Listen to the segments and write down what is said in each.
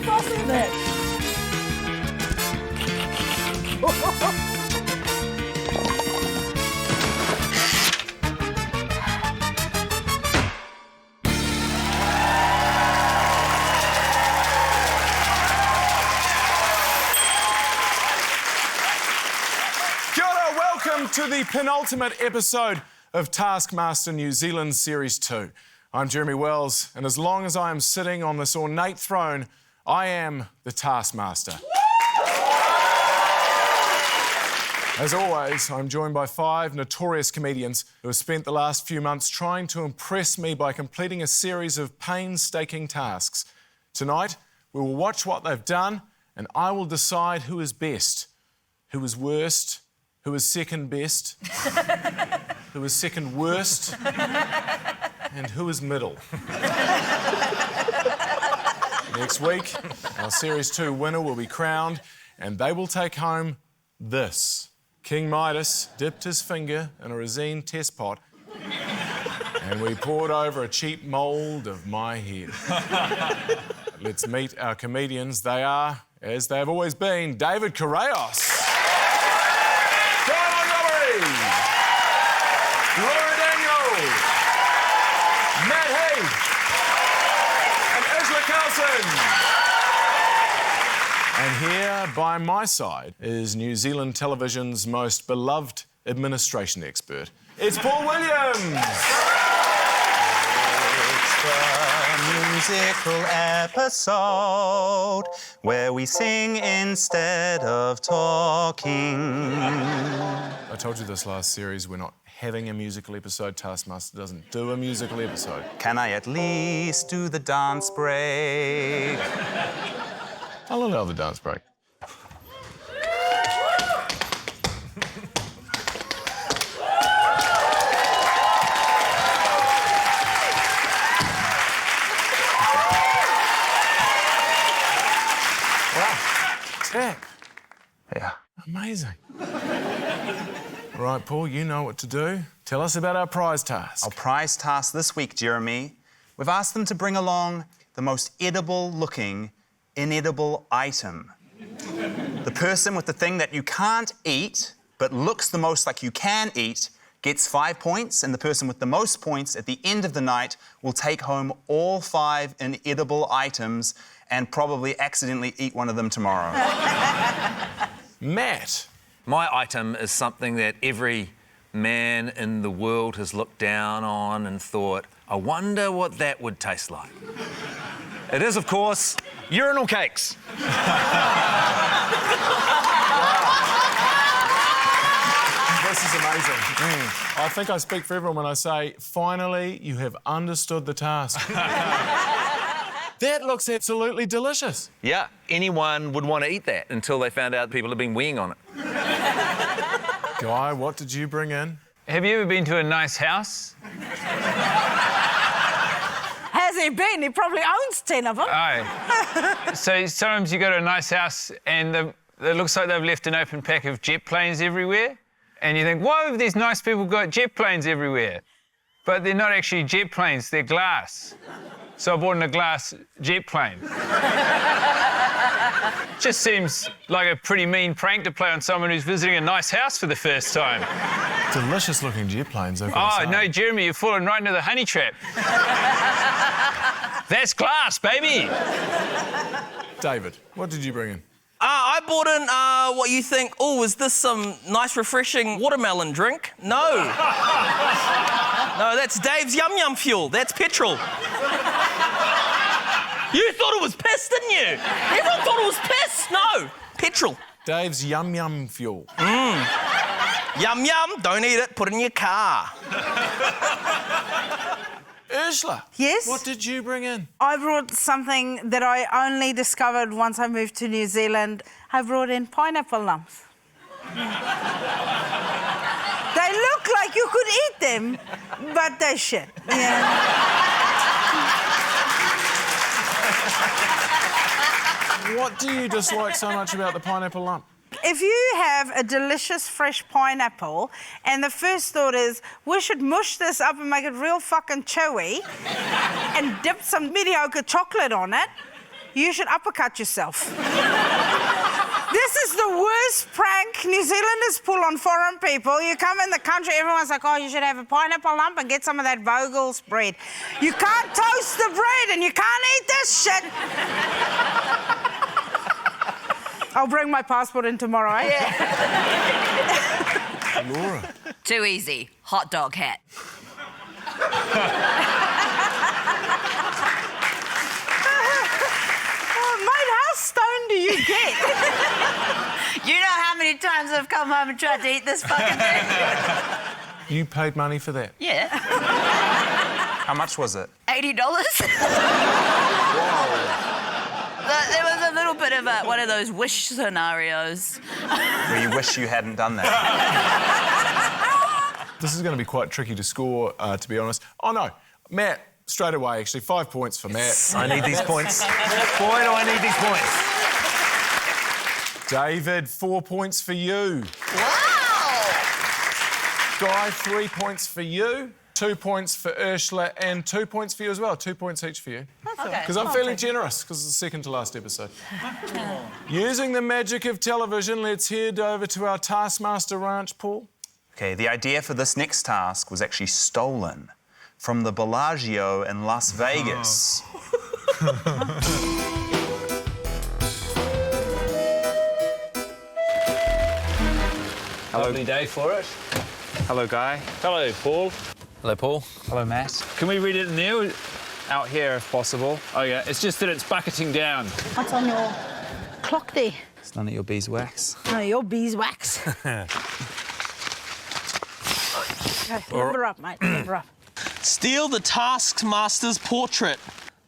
faster than that. Welcome to the penultimate episode of Taskmaster New Zealand Series 2. I'm Jeremy Wells, and as long as I am sitting on this ornate throne, I am the Taskmaster. As always, I'm joined by 5 notorious comedians who have spent the last few months trying to impress me by completing a series of painstaking tasks. Tonight, we will watch what they've done, and I will decide who is best, who is worst, who is second best, who is second worst, and who is middle. Next week, our Series 2 winner will be crowned, and they will take home this. King Midas dipped his finger in a resin test pot, and we poured over a cheap mould of my head. Let's meet our comedians. They are, as they've always been, David Correos. Laura Daniel, Matt Heath, and Isla Carlson. And here by my side is New Zealand television's most beloved administration expert. It's Paul Williams. It's the musical episode where we sing instead of talking. I told you this last series, we're not having a musical episode. Taskmaster doesn't do a musical episode. Can I at least do the dance break? I'll allow the dance break. Wow. Tap. Yeah. Amazing. All right, Paul, you know what to do. Tell us about our prize task. Our prize task this week, Jeremy, we've asked them to bring along the most edible-looking, inedible item. The person with the thing that you can't eat but looks the most like you can eat gets 5 points, and the person with the most points at the end of the night will take home all 5 inedible items and probably accidentally eat one of them tomorrow. Matt. My item is something that every man in the world has looked down on and thought, I wonder what that would taste like. It is, of course, urinal cakes. This is amazing. I think I speak for everyone when I say, finally, you have understood the task. That looks absolutely delicious. Yeah, anyone would want to eat that until they found out people have been weeing on it. Guy, what did you bring in? Have you ever been to a nice house? Has he been? He probably owns 10 of them. Aye. So sometimes you go to a nice house and it looks like they've left an open pack of jet planes everywhere. And you think, why have these nice people got jet planes everywhere? But they're not actually jet planes, they're glass. So I bought in a glass jet plane. Just seems like a pretty mean prank to play on someone who's visiting a nice house for the first time. Delicious looking jet planes, I've got Oh, to say. no, Jeremy, you've fallen right into the honey trap. That's glass, baby. David, what did you bring in? I bought in what you think, oh, is this some nice, refreshing watermelon drink? No. No, that's Dave's Yum Yum fuel. That's petrol. You thought it was piss, didn't you? Everyone thought it was piss. No, petrol. Dave's Yum Yum fuel. Yum Yum, don't eat it, put it in your car. Ursula. Yes? What did you bring in? I brought something that I only discovered once I moved to New Zealand. I brought in pineapple lumps. They look like you could eat them, but they're shit. Yeah. What do you dislike so much about the pineapple lump? If you have a delicious fresh pineapple and the first thought is, we should mush this up and make it real fucking chewy and dip some mediocre chocolate on it, you should uppercut yourself. This is the worst prank New Zealanders pull on foreign people. You come in the country, everyone's like, oh, you should have a pineapple lump and get some of that Vogel's bread. You can't toast the bread and you can't eat this shit. I'll bring my passport in tomorrow, eh? Hey, Laura. Too easy. Hot dog hat. Mate, how stoned do you get? You know how many times I've come home and tried to eat this fucking thing? You paid money for that? Yeah. How much was it? $80. There was a little bit of one of those wish scenarios. Where you wish you hadn't done that. This is going to be quite tricky to score, to be honest. Oh, no. Matt, straight away, actually. 5 points for Matt. I need these points. Boy, do I need these points. David, 4 points for you. Wow! Guy, 3 points for you. 2 points for Ursula and 2 points for you as well. 2 points each for you. Okay. Because I'm feeling generous, because it's the second to last episode. Using the magic of television, let's head over to our Taskmaster ranch, Paul. Okay, the idea for this next task was actually stolen from the Bellagio in Las Vegas. Lovely day for it. Hello, Guy. Hello, Paul. Hello, Paul. Hello, Matt. Can we read it in there? Out here, if possible. Oh, yeah. It's just that it's bucketing down. What's on your clock there? It's none of your beeswax. No, your beeswax. Okay, number up, mate. Number up. Steal the Taskmaster's portrait.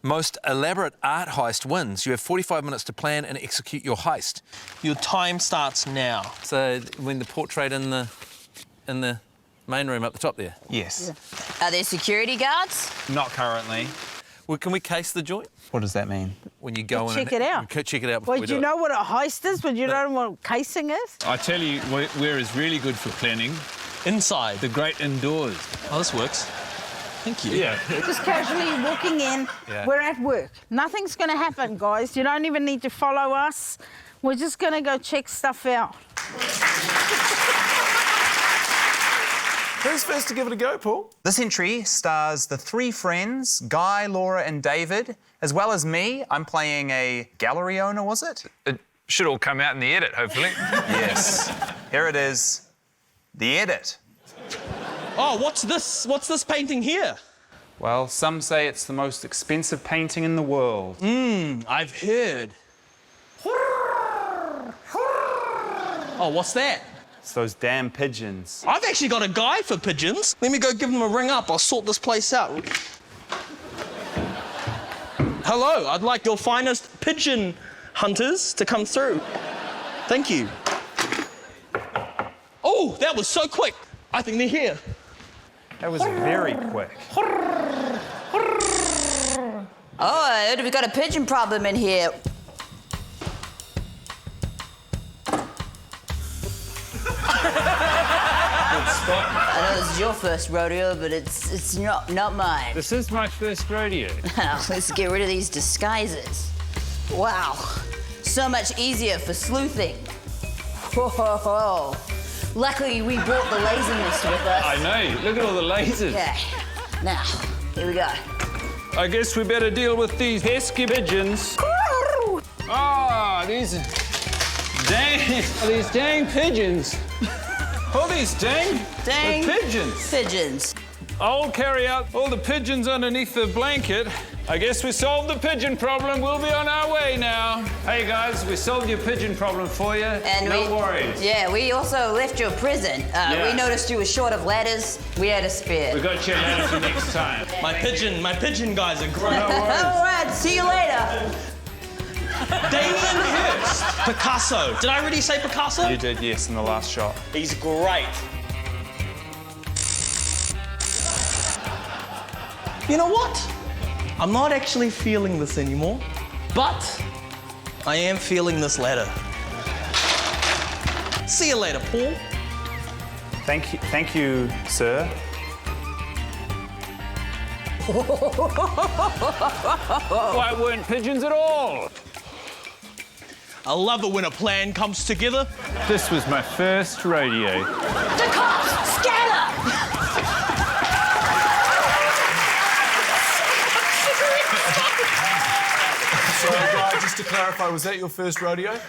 Most elaborate art heist wins. You have 45 minutes to plan and execute your heist. Your time starts now. So when the portrait in the main room up the top there. Yes. Are there security guards? Not currently. Well, can we case the joint What does that mean? when you go in? Check it out. Check it out before Well, we do you do it. know what a heist is? But you know what casing is? I tell you where is really good for planning. Inside. The great indoors. Oh, this works. Thank you. Yeah. Just casually walking in. Yeah. We're at work. Nothing's going to happen, guys. You don't even need to follow us. We're just going to go check stuff out. Who's first to give it a go, Paul? This entry stars the three friends, Guy, Laura and David, as well as me. I'm playing a gallery owner, was it? It should all come out in the edit, hopefully. Yes. Here it is. The edit. Oh, what's this? What's this painting here? Well, some say it's the most expensive painting in the world. I've heard. Oh, what's that? It's those damn pigeons. I've actually got a guy for pigeons. Let me go give them a ring up. I'll sort this place out. Hello, I'd like your finest pigeon hunters to come through. Thank you. Oh, that was so quick. I think they're here. That was very quick. Oh, I heard we got a pigeon problem in here. I know this is your first rodeo, but it's not mine. This is my first rodeo. Let's get rid of these disguises. Wow, so much easier for sleuthing. Whoa. Luckily, we brought the laziness with us. I know. Look at all the lasers. Yeah. Now, here we go. I guess we better deal with these pesky pigeons. Ah, these dang pigeons. Oh, these dang pigeons. Pigeons. I'll carry out all the pigeons underneath the blanket. I guess we solved the pigeon problem. We'll be on our way now. Hey, guys, we solved your pigeon problem for you. And no worries. Yeah, we also left your prison. We noticed you were short of ladders. We had a spare. We got you a ladder for next time. My pigeon guys are great. All right, see you later. Damien Hirst. Picasso. Did I already say Picasso? You did, yes, in the last shot. He's great. You know what? I'm not actually feeling this anymore, but I am feeling this ladder. See you later, Paul. Thank you, sir. Why, it weren't pigeons at all. I love it when a plan comes together. This was my first rodeo. The cops! Scatter! Sorry, Guy, just to clarify, was that your first rodeo?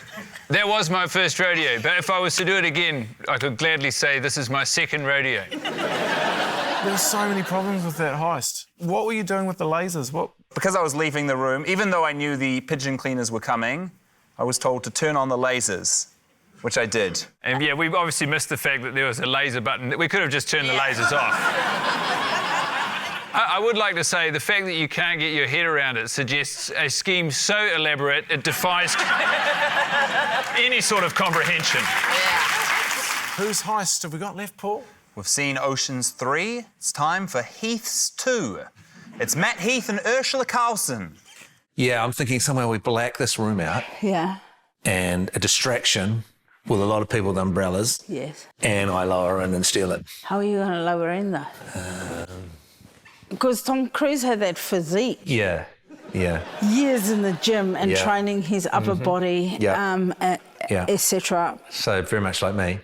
That was my first rodeo, but if I was to do it again, I could gladly say this is my second rodeo. There were so many problems with that heist. What were you doing with the lasers? What? Because I was leaving the room, even though I knew the pigeon cleaners were coming, I was told to turn on the lasers, which I did. And yeah, we obviously missed the fact that there was a laser button. We could have just turned the lasers off. I would like to say the fact that you can't get your head around it suggests a scheme so elaborate it defies any sort of comprehension. Whose heist have we got left, Paul? We've seen Ocean's 3. It's time for Heath's 2. It's Matt Heath and Ursula Carlson. Yeah, I'm thinking somewhere we black this room out Yeah. and a distraction with a lot of people with umbrellas. Yes. And I lower in and steal it. How are you going to lower in, though? Because Tom Cruise had that physique. Yeah, yeah. Years in the gym and Yeah. training his upper body, Yeah. Yeah. etc. So very much like me.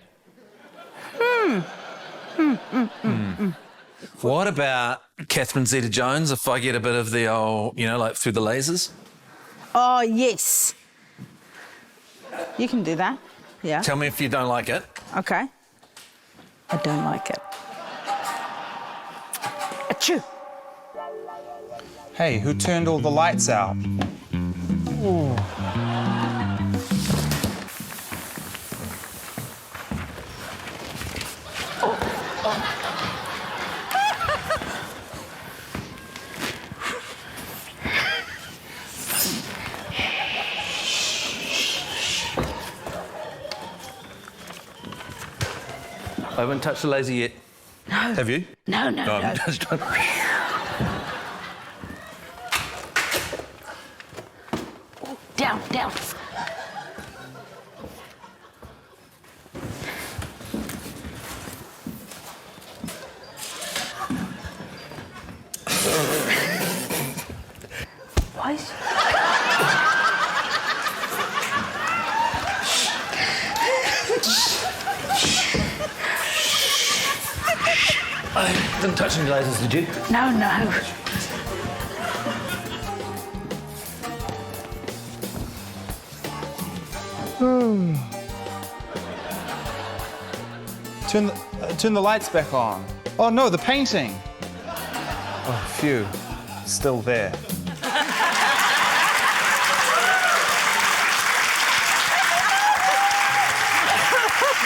What about Catherine Zeta-Jones if I get a bit of the old, you know, like through the lasers? Oh, yes. You can do that. Yeah. Tell me if you don't like it. Okay. I don't like it. Achoo. Hey, who turned all the lights out? I haven't touched the laser yet. No. Have you? No. I'm just trying. Down. Why is... I didn't touch any lasers, did you? No. Turn the lights back on. Oh no, the painting. Oh, phew. Still there.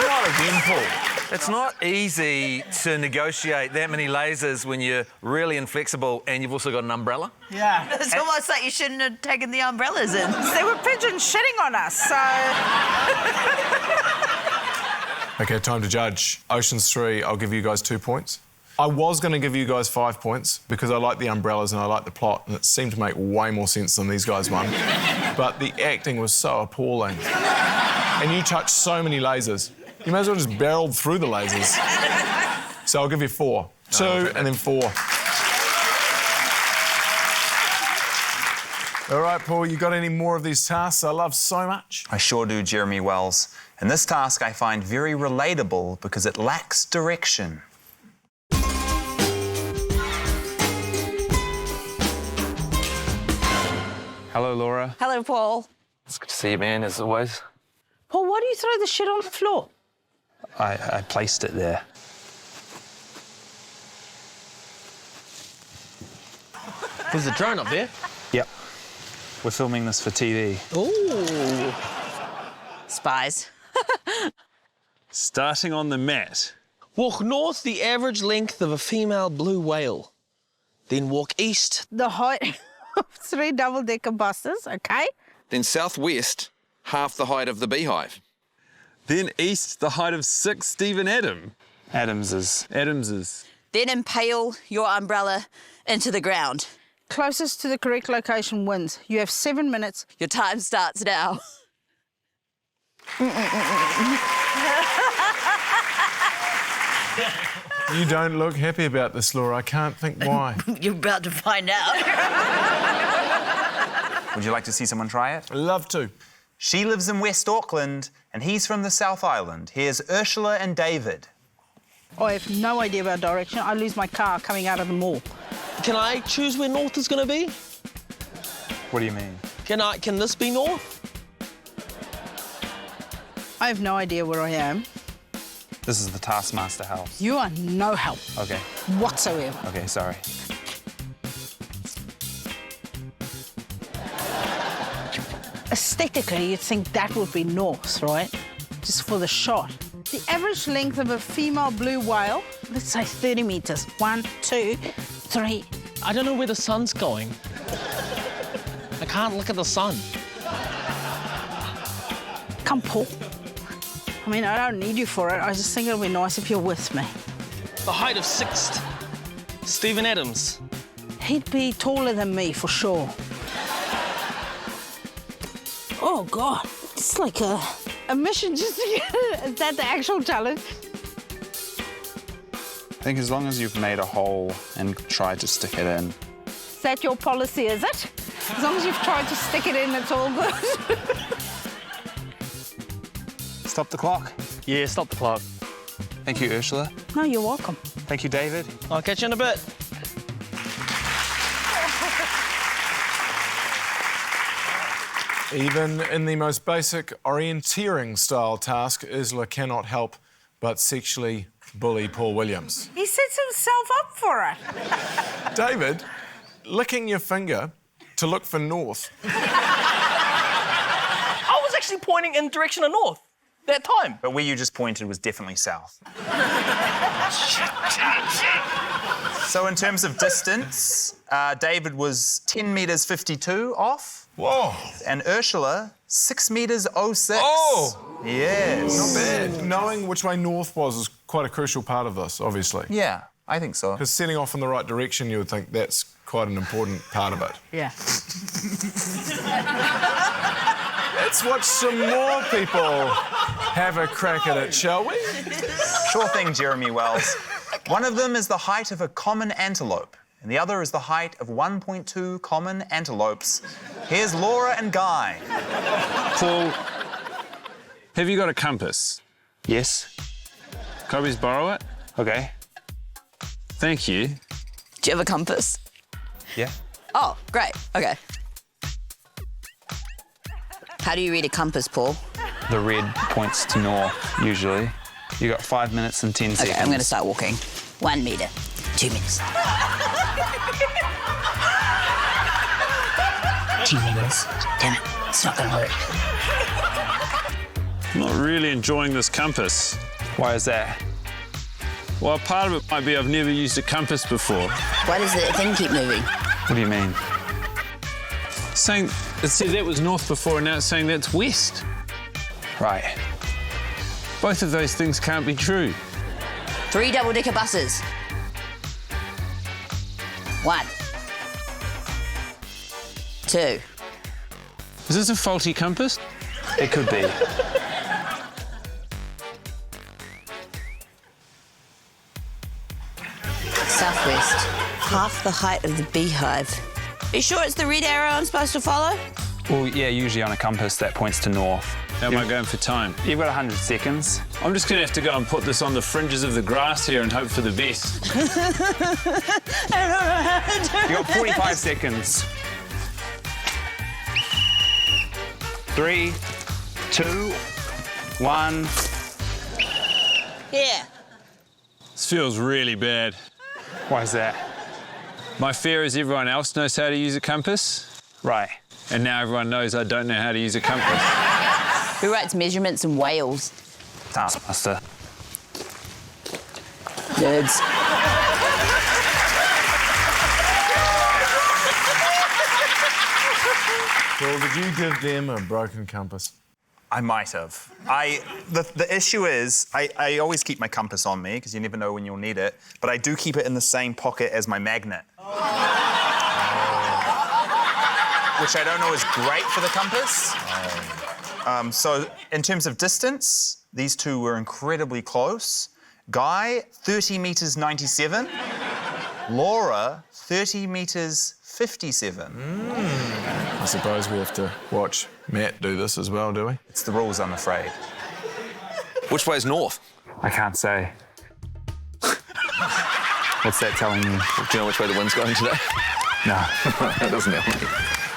Not again, Paul. It's not easy to negotiate that many lasers when you're really inflexible and you've also got an umbrella. Yeah. It's almost like you shouldn't have taken the umbrellas in. There were pigeons shitting on us, so... OK, time to judge. Ocean's 3, I'll give you guys 2 points. I was going to give you guys 5 points because I like the umbrellas and I like the plot, and it seemed to make way more sense than these guys won. But the acting was so appalling. And you touched so many lasers. You may as well just barreled through the lasers. So I'll give you 4. 2 and then 4. All right, Paul, you got any more of these tasks I love so much? I sure do, Jeremy Wells. And this task I find very relatable because it lacks direction. Hello, Laura. Hello, Paul. It's good to see you, man, as always. Paul, why do you throw the shit on the floor? I placed it there. There's a drone up there. Yep. We're filming this for TV. Ooh. Spies. Starting on the mat. Walk north the average length of a female blue whale. Then walk east. The height of 3 double-decker buses, OK? Then southwest, half the height of the beehive. Then east, the height of 6 Stephen Adams's. Then impale your umbrella into the ground. Closest to the correct location wins. You have 7 minutes. Your time starts now. You don't look happy about this, Laura. I can't think why. You're about to find out. Would you like to see someone try it? I'd love to. She lives in West Auckland, and he's from the South Island. Here's Ursula and David. I have no idea about direction. I lose my car coming out of the mall. Can I choose where north is going to be? What do you mean? Can this be north? I have no idea where I am. This is the Taskmaster house. You are no help Okay. whatsoever. Okay, sorry. Aesthetically, you'd think that would be north, right? Just for the shot. The average length of a female blue whale, let's say 30 metres. 1, 2, 3. I don't know where the sun's going. I can't look at the sun. Come, Paul. I mean, I don't need you for it. I just think it'll be nice if you're with me. The height of 6th. Stephen Adams. He'd be taller than me, for sure. Oh, God. It's like a mission just to get it. Is that the actual challenge? I think as long as you've made a hole and tried to stick it in. Is that your policy, is it? As long as you've tried to stick it in, it's all good. Stop the clock. Yeah, stop the clock. Thank you, Ursula. No, you're welcome. Thank you, David. I'll catch you in a bit. Even in the most basic orienteering style task, Ursula cannot help but sexually bully Paul Williams. He sets himself up for it. David, licking your finger to look for north. I was actually pointing in the direction of north that time. But where you just pointed was definitely south. So in terms of distance, David was 10 metres 52 off. Whoa! And Ursula, 6 metres 06. Oh! Yes. Not bad. Knowing which way north was is quite a crucial part of this, obviously. Yeah, I think so. Because setting off in the right direction, you would think that's quite an important part of it. Yeah. Let's watch some more people have a crack at it, shall we? Sure thing, Jeremy Wells. One of them is the height of a common antelope, and the other is the height of 1.2 common antelopes. Here's Laura and Guy. Paul, have you got a compass? Yes. Can I please borrow it? Okay. Thank you. Do you have a compass? Yeah. Oh, great. Okay. How do you read a compass, Paul? The red points to north, usually. You got 5 minutes and 10 seconds. Okay, I'm going to start walking. 1 metre, 2 minutes. 2 minutes. Damn it, it's not going to work. I'm not really enjoying this compass. Why is that? Well, part of it might be I've never used a compass before. Why does the thing keep moving? What do you mean? Saying it said that was north before, and now it's saying that's west. Right. Both of those things can't be true. 3 double-decker buses. 1. 2. Is this a faulty compass? It could be. Southwest. Half the height of the beehive. Are you sure it's the red arrow I'm supposed to follow? Well, yeah, usually on a compass that points to north. How am I going for time? You've got 100 seconds. I'm just going to have to go and put this on the fringes of the grass here and hope for the best. I don't know how to do You got 45 seconds. 3, 2, 1. Yeah. This feels really bad. Why is that? My fear is everyone else knows how to use a compass, Right. and now everyone knows I don't know how to use a compass. Who writes measurements in Wales? Taskmaster. Nerds. Paul, did you give them a broken compass? I might have. The issue is, I always keep my compass on me, because you never know when you'll need it, but I do keep it in the same pocket as my magnet. Which I don't know is great for the compass. So in terms of distance, these two were incredibly close. Guy, 30 metres 97. Laura, 30 metres 57. I suppose we have to watch Matt do this as well, do we? It's the rules, I'm afraid. Which way's north? I can't say. What's that telling you? Do you know which way the wind's going today? No. That doesn't help me.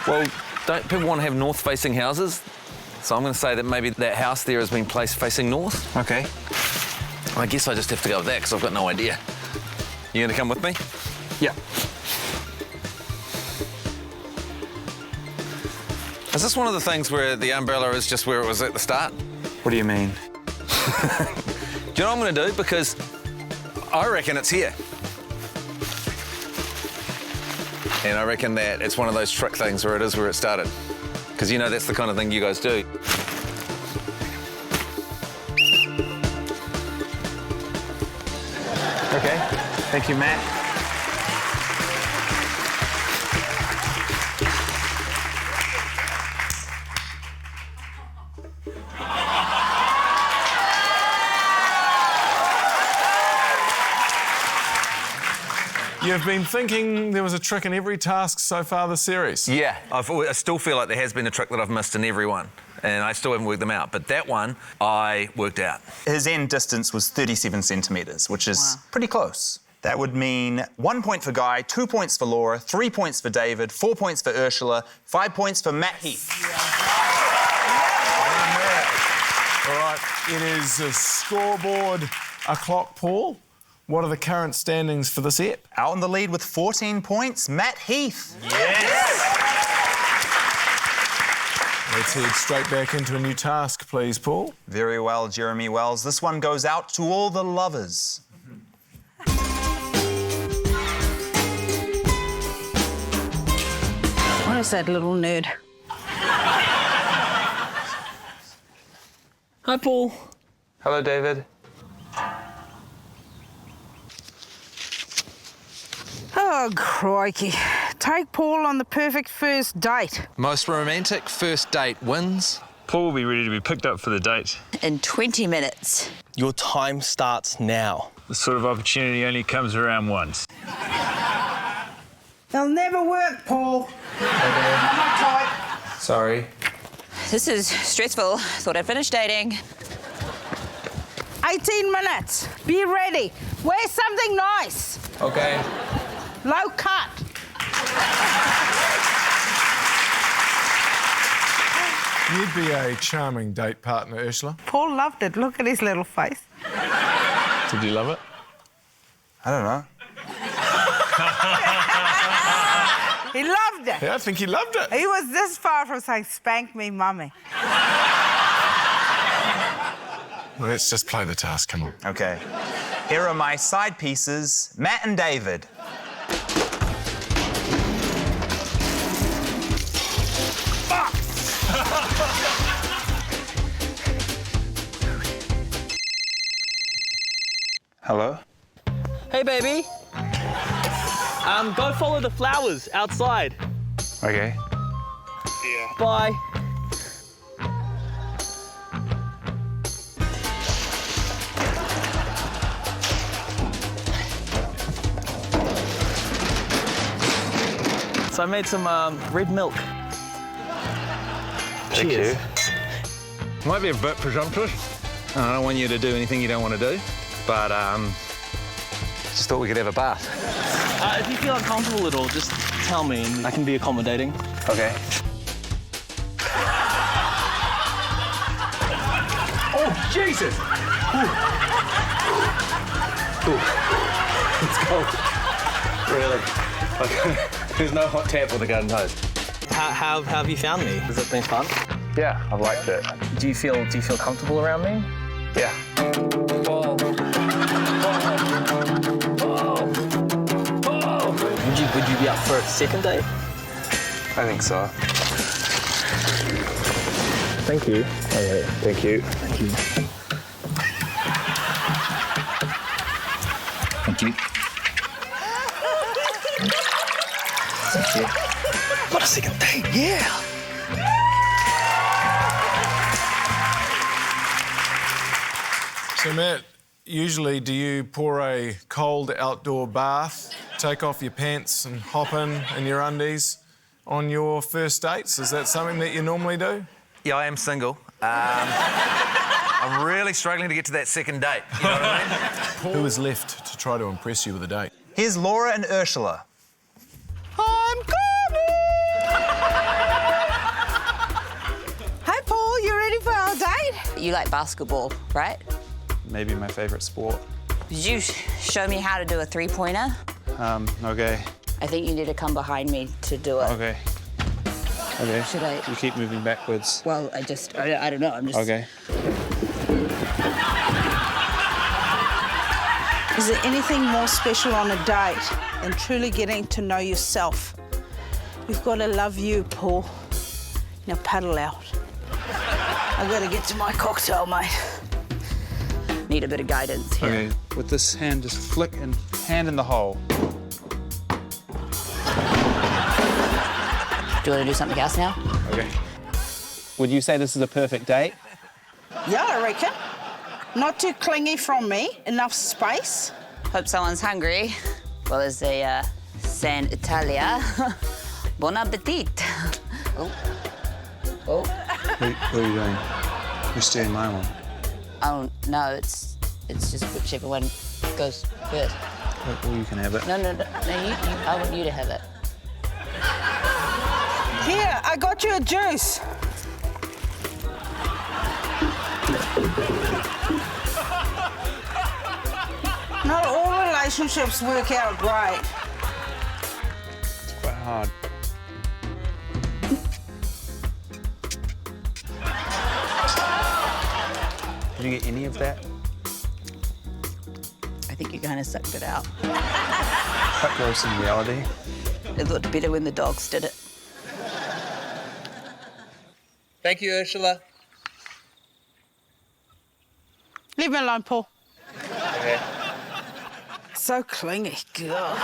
Well, don't people want to have north-facing houses? So I'm going to say that maybe that house there has been placed facing north. Okay. I guess I just have to go with that because I've got no idea. You going to come with me? Yeah. Is this one of the things where the umbrella is just where it was at the start? What do you mean? Do you know what I'm going to do? Because I reckon it's here. And I reckon that it's one of those trick things where it is where it started. Because, you know, that's the kind of thing you guys do. Okay. Thank you, Matt. You've been thinking there was a trick in every task so far this series. Yeah, I still feel like there has been a trick that I've missed in every one, and I still haven't worked them out. But that one, I worked out. His end distance was 37 centimetres, which is pretty close. That would mean 1 point for Guy, 2 points for Laura, 3 points for David, 4 points for Ursula, 5 points for Matt Heath. All right, it is a scoreboard o'clock, Paul. What are the current standings for this ep? Out in the lead with 14 points, Matt Heath. Let's head straight back into a new task, please, Paul. Very well, Jeremy Wells. This one goes out to all the lovers. What is that little nerd? Hi, Paul. Hello, David. Oh, crikey. Take Paul on the perfect first date. Most romantic first date wins. Paul will be ready to be picked up for the date. In 20 minutes. Your time starts now. This sort of opportunity only comes around once. They'll never work, Paul. I'm not tight. Sorry. This is stressful. Thought I'd finish dating. 18 minutes. Be ready. Wear something nice. Okay. Low cut. You'd be a charming date partner, Ursula. Paul loved it. Look at his little face. Did you love it? I don't know. He loved it. Yeah, I think he loved it. He was this far from saying, spank me, mummy. Let's just play the task, come on. Okay. Here are my side pieces, Matt and David. Hello? Hey, baby. Go follow the flowers outside. Okay. Bye. So I made some red milk. Thank Cheers. you. Might be a bit presumptuous. I don't want you to do anything you don't want to do, but just thought we could have a bath. If you feel uncomfortable at all, just tell me and I can be accommodating. Okay. Oh, Jesus! It's cold. Really? Okay. There's no hot tap with a garden hose. How have you found me? Has it been fun? Yeah, I've liked it. Do you feel comfortable around me? Yeah. Would you be up for a second date? I think so. Thank you. Okay, thank you. Thank you. Thank you. Thank you. What a second date, yeah! So, Matt, Usually, do you pour a cold outdoor bath, take off your pants and hop in your undies on your first dates? Is that something that you normally do? Yeah, I am single. I'm really struggling to get to that second date, you know what I mean? Who is left to try to impress you with a date? Here's Laura and Ursula. I'm coming! Hi, Paul. You ready for our date? You like basketball, right? Maybe my favourite sport. Could you show me how to do a three-pointer? Okay. I think you need to come behind me to do it. Okay. Okay. Should I? You keep moving backwards. Well, I don't know. I'm just... Okay. Is there anything more special on a date than truly getting to know yourself? You've got to love you, Paul. Now paddle out. I've got to get to my cocktail, mate. Need a bit of guidance here. Okay. With this hand, just flick and hand in the hole. Do you want to do something else now? Okay. Would you say this is a perfect date? Yeah, I reckon. Not too clingy from me. Enough space. Hope someone's hungry. Well, there's a San Italia. Bon appetit. Oh. Oh. What are you doing? You're stealing my one. Oh, no, it's just whichever one goes first. Well, you can have it. No, I want you to have it. Here, I got you a juice. Not all relationships work out great. It's quite hard. Did you get any of that? I think you kind of sucked it out. Quite gross in reality. It looked better when the dogs did it. Thank you, Ursula. Leave me alone, Paul. Okay. So clingy, God.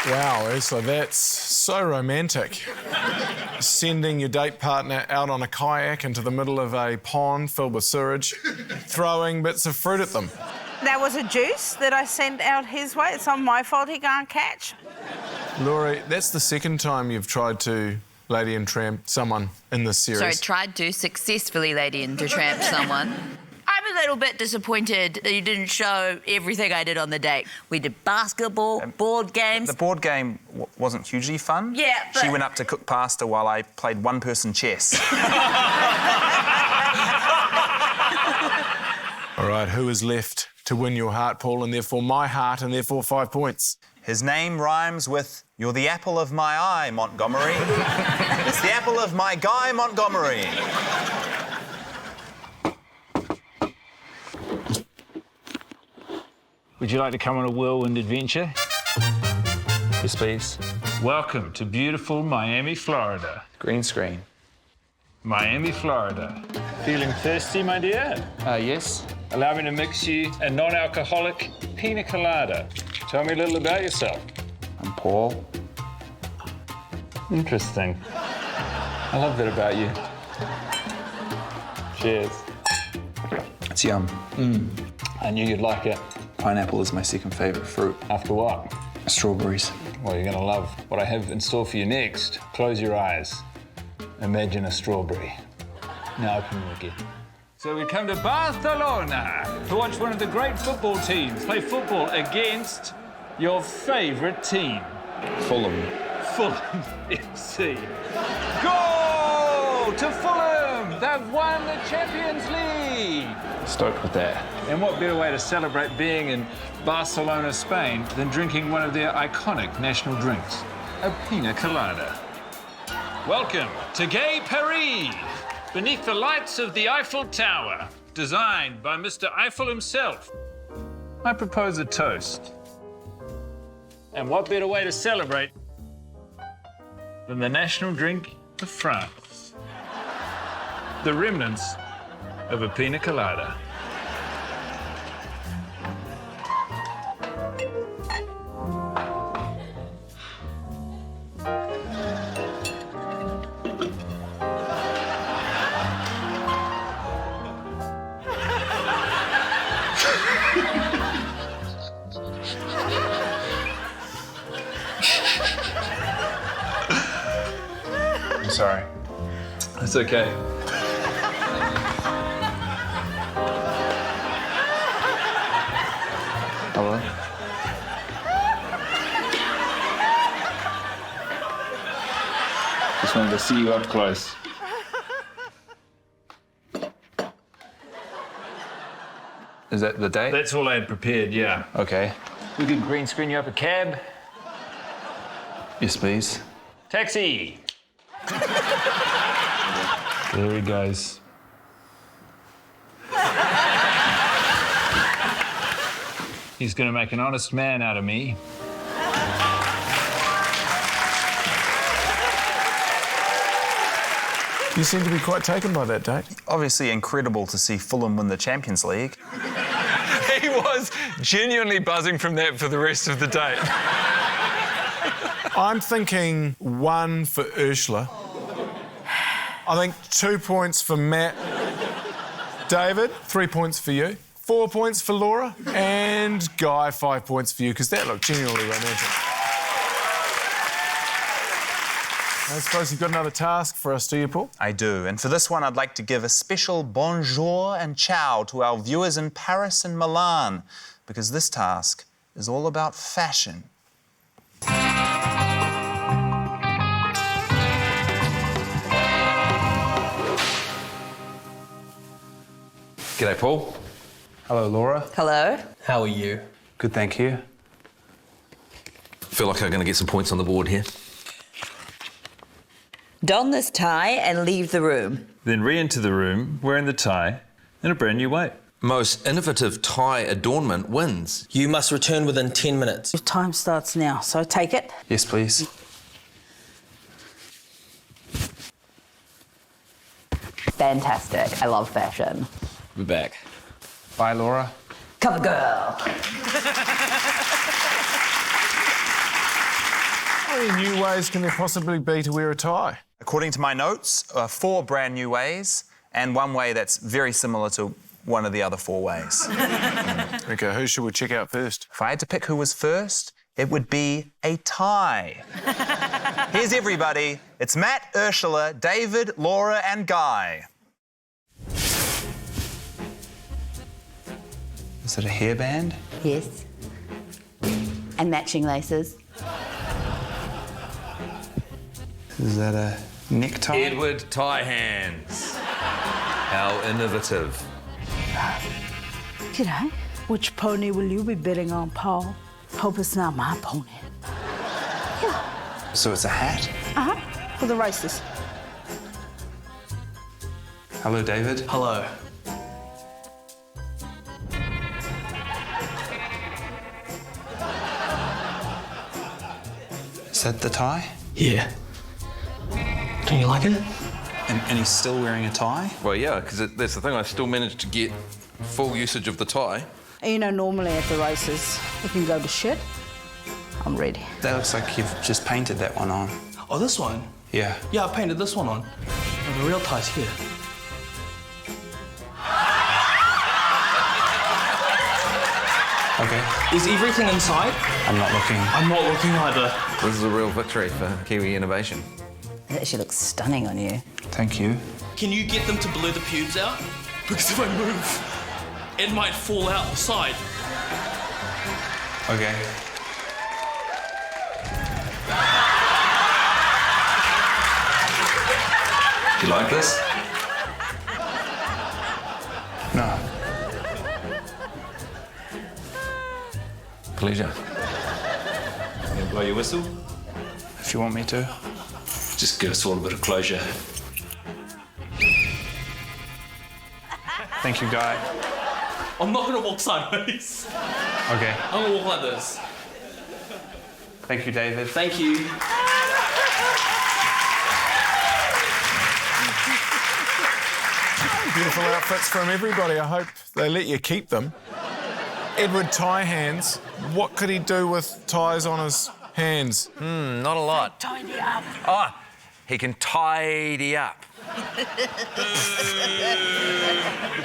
Wow, Ursula, that's so romantic. Sending your date partner out on a kayak into the middle of a pond filled with sewage, throwing bits of fruit at them. That was a juice that I sent out his way. It's not my fault he can't catch. Laurie, that's the second time you've tried to Lady and Tramp someone in this series. Sorry, tried to successfully Lady and Tramp someone. I'm a little bit disappointed that you didn't show everything I did on the date. We did basketball, board games. The board game wasn't hugely fun. Yeah, but... She went up to cook pasta while I played one-person chess. All right, who is left to win your heart, Paul, and therefore my heart, and therefore 5 points? His name rhymes with "You're the apple of my eye, Montgomery." It's the apple of my guy, Montgomery. Would you like to come on a whirlwind adventure? Yes, please. Welcome to beautiful Miami, Florida. Green screen. Miami, Florida. Feeling thirsty, my dear? Yes. Allow me to mix you a non-alcoholic pina colada. Tell me a little about yourself. I'm Paul. Interesting. I love that about you. Cheers. It's yum. I knew you'd like it. Pineapple is my second favourite fruit. After what? Strawberries. Well, you're gonna love what I have in store for you next. Close your eyes. Imagine a strawberry. Now open them again. So we come to Barcelona to watch one of the great football teams play football against your favourite team. Fulham. Fulham FC. Goal to Fulham! They've won the Champions League! Stoked with that. And what better way to celebrate being in Barcelona, Spain, than drinking one of their iconic national drinks, a pina colada. Welcome to Gay Paris, beneath the lights of the Eiffel Tower, designed by Mr. Eiffel himself. I propose a toast. And what better way to celebrate than the national drink of France? The remnants of a pina colada. Sorry. It's okay. Hello? Just wanted to see you up close. Is that the date? That's all I had prepared, yeah. Okay. We could green screen you up a cab. Yes, please. Taxi! There he goes. He's gonna make an honest man out of me. You seem to be quite taken by that date. Obviously incredible to see Fulham win the Champions League. He was genuinely buzzing from that for the rest of the date. I'm thinking 1 for Ursula. I think 2 points for Matt. David, 3 points for you. 4 points for Laura. And Guy, 5 points for you, because that looked genuinely romantic. I suppose you've got another task for us, do you, Paul? I do, and for this one I'd like to give a special bonjour and ciao to our viewers in Paris and Milan, because this task is all about fashion. G'day, Paul. Hello, Laura. Hello. How are you? Good, thank you. Feel like I'm going to get some points on the board here. Don this tie and leave the room. Then re-enter the room wearing the tie in a brand new way. Most innovative tie adornment wins. You must return within 10 minutes. Your time starts now, so take it. Yes, please. Fantastic. I love fashion. We're back. Bye, Laura. Cover girl. How many new ways can there possibly be to wear a tie? According to my notes, 4 brand new ways and 1 way that's very similar to one of the other 4 ways. OK, who should we check out first? If I had to pick who was first, it would be a tie. Here's everybody. It's Matt, Ursula, David, Laura and Guy. Is it a hairband? Yes. And matching laces. Is that a necktie? Edward Tie Hands. How innovative. G'day. Which pony will you be betting on, Paul? Hope it's not my pony. So it's a hat? Uh-huh. For the races. Hello, David. Hello. Is that the tie? Yeah. Don't you like it? And he's still wearing a tie? Well, yeah, because that's the thing. I still managed to get full usage of the tie. You know, normally at the races, we can go to shit. I'm ready. That looks like you've just painted that one on. Oh, this one? Yeah. Yeah, I painted this one on. And the real tie's here. Okay. Is everything inside? I'm not looking. I'm not looking either. This is a real victory for Kiwi innovation. It actually looks stunning on you. Thank you. Can you get them to blur the pubes out? Because if I move, it might fall out the side. Okay. You like this? No. Pleasure. You gonna blow your whistle? If you want me to. Just give us all a bit of closure. Thank you, Guy. I'm not gonna walk sideways. Okay. I'm gonna walk like this. Thank you, David. Thank you. Beautiful outfits from everybody. I hope they let you keep them. Edward Tie Hands. What could he do with ties on his hands? Not a lot. Tidy up. Oh, he can tidy up.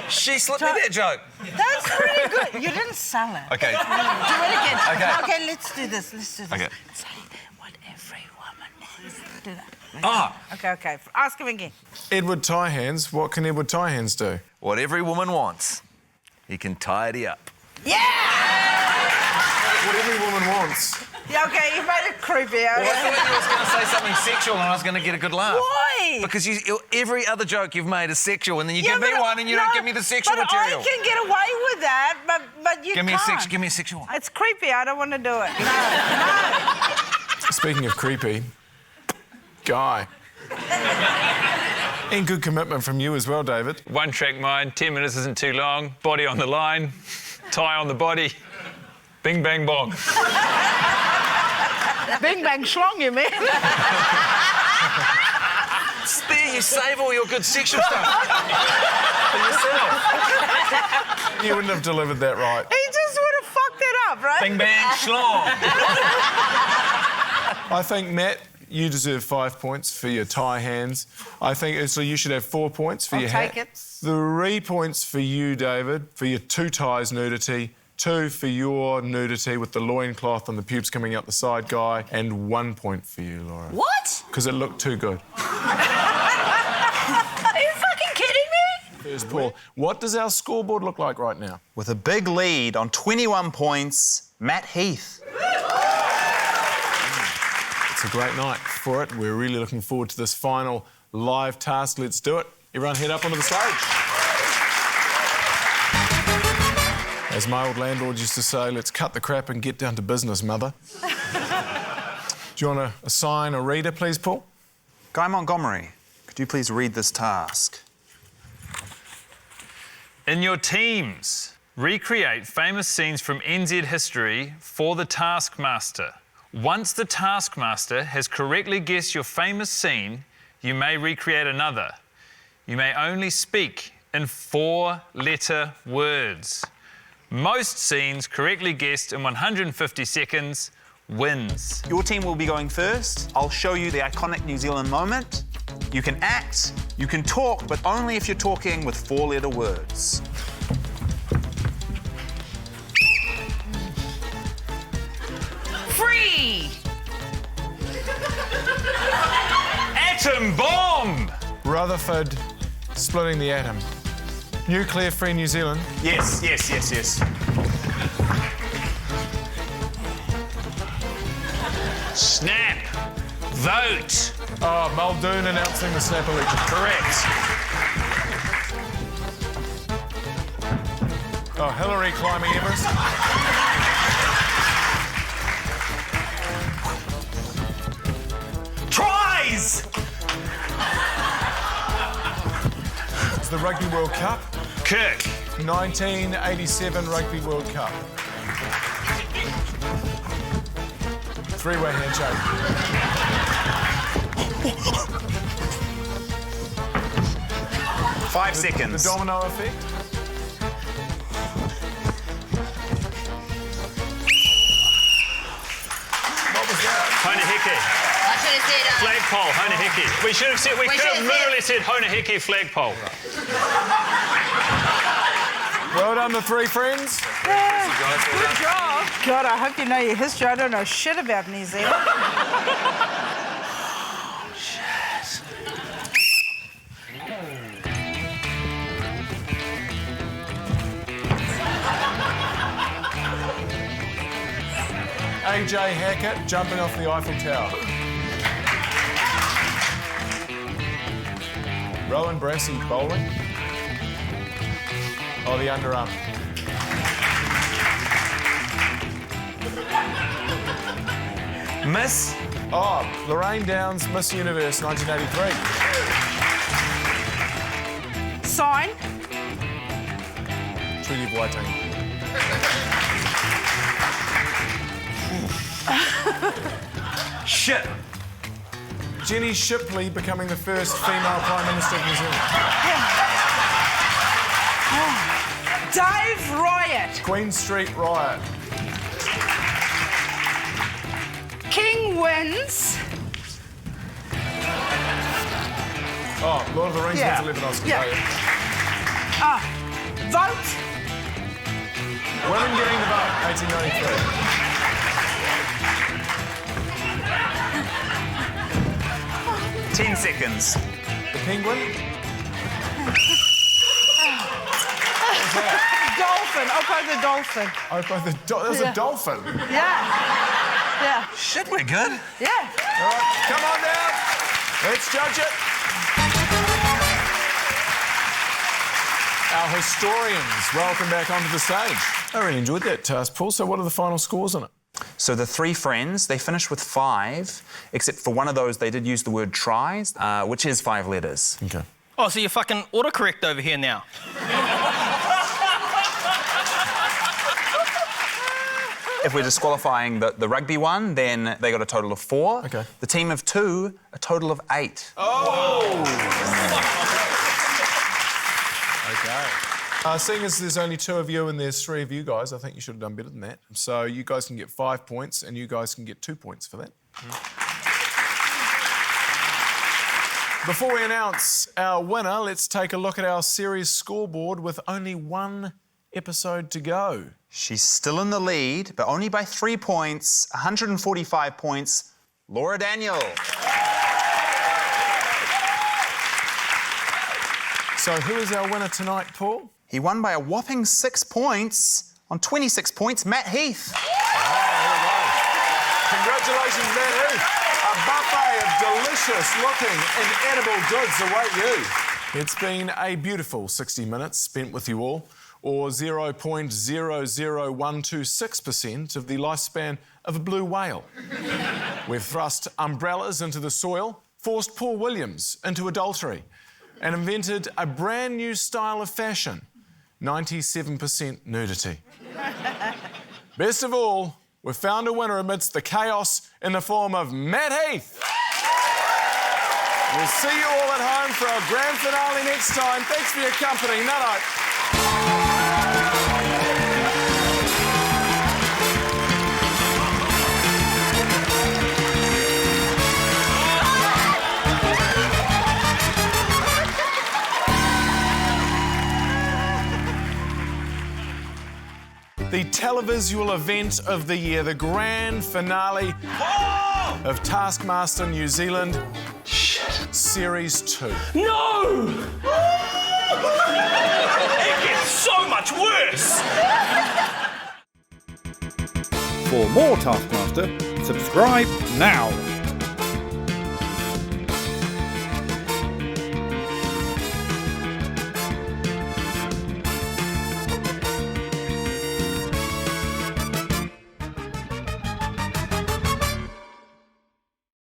She slipped me that joke. That's really good. You didn't sell it. Okay. Do it again. Okay. Okay, let's do this. Let's do this. Okay. Say what every woman wants. did I? Ah. Okay. Ask him again. Edward Tie Hands, what can Edward Tie Hands do? What every woman wants. He can tidy up. Yeah! What every woman wants. Yeah, okay, you made it creepy. Well, I thought you was going to say something sexual and I was going to get a good laugh. Why? Because every other joke you've made is sexual and then you Yeah, give me but- one and you don't give me the sexual but material. I can get away with that, but you Give me can't. a sexual one. It's creepy. I don't want to do it. No. Speaking of creepy, Guy. And good commitment from you as well, David. One track mind, 10 minutes isn't too long, body on the line, tie on the body, bing, bang, bong. Bing bang schlong, you mean? There, you save all your good sexual stuff for yourself. You wouldn't have delivered that right. He just would have fucked it up, right? Bing, bang, schlong. I think, Matt, you deserve 5 points for your tie hands. I think, Ursula, you should have 4 points for I'll your take hat. it. 3 points for you, David, for your 2 ties nudity. 2 for your nudity with the loincloth and the pubes coming out the side, Guy. And 1 point for you, Laura. What? Because it looked too good. Are you fucking kidding me? First, Paul, what does our scoreboard look like right now? With a big lead on 21 points, Matt Heath. It's a great night for it. We're really looking forward to this final live task. Let's do it. Everyone head up onto the stage. As my old landlord used to say, let's cut the crap and get down to business, mother. Do you want to assign a reader, please, Paul? Guy Montgomery, could you please read this task? In your teams, recreate famous scenes from NZ history for the Taskmaster. Once the Taskmaster has correctly guessed your famous scene, you may recreate another. You may only speak in 4-letter words. Most scenes correctly guessed in 150 seconds wins. Your team will be going first. I'll show you the iconic New Zealand moment. You can act, you can talk, but only if you're talking with 4-letter words. Free! Atom bomb! Rutherford splitting the atom. Nuclear-free New Zealand. Yes. Snap! Vote! Oh, Muldoon announcing the snap election. Correct. Oh, Hillary climbing Everest. Tries! It's the Rugby World Cup. Kirk. 1987 Rugby World Cup. Three-way handshake. 5 seconds. The domino effect. What was that? Honeheke. I should have said Flagpole, Honeheke. We should have said, we could have literally said Honeheke flagpole. Well done, the three friends. Good job. God, I hope you know your history. I don't know shit about New Zealand. AJ Hackett jumping off the Eiffel Tower. Rowan Brassey bowling. Oh, the underarm. Miss? Oh, Lorraine Downs, Miss Universe 1983. Sign. Treaty of Waitangi. Shit. Jenny Shipley becoming the first female Prime Minister of New Zealand. Dave Riot. Queen Street Riot. King wins. Oh, Lord of the Rings Yeah. wins 11 Oscars. Yeah. Vote. Women getting the vote, 1893. 10 seconds. The penguin? Dolphin. Opo the dolphin. There's a dolphin. Yeah. Shit, we're good. Yeah. All right, come on down. Let's judge it. Our historians, welcome back onto the stage. I really enjoyed that task, Paul. So what are the final scores on it? So the three friends, they finished with 5, except for one of those, they did use the word tries, which is 5 letters. Okay. Oh, so you're fucking autocorrect over here now. If we're disqualifying the rugby one, then they got a total of 4. Okay. The team of 2, a total of 8. Okay. Seeing as there's only 2 of you and there's 3 of you guys, I think you should have done better than that. So you guys can get 5 points and you guys can get 2 points for that. Before we announce our winner, let's take a look at our series scoreboard with only 1 episode to go. She's still in the lead, but only by 3 points, 145 points, Laura Daniel. So who is our winner tonight, Paul? He won by a whopping 6 points. On 26 points, Matt Heath. Congratulations, Matt Heath. A buffet of delicious-looking and edible goods await you. It's been a beautiful 60 minutes spent with you all, or 0.00126% of the lifespan of a blue whale. We've thrust umbrellas into the soil, forced Paul Williams into adultery, and invented a brand new style of fashion, 97% nudity. Best of all, we've found a winner amidst the chaos in the form of Matt Heath. We'll see you all at home for our grand finale next time. Thanks for your company. Night-night. The televisual event of the year, the grand finale of Taskmaster New Zealand Series 2. No! It gets so much worse! For more Taskmaster, subscribe now.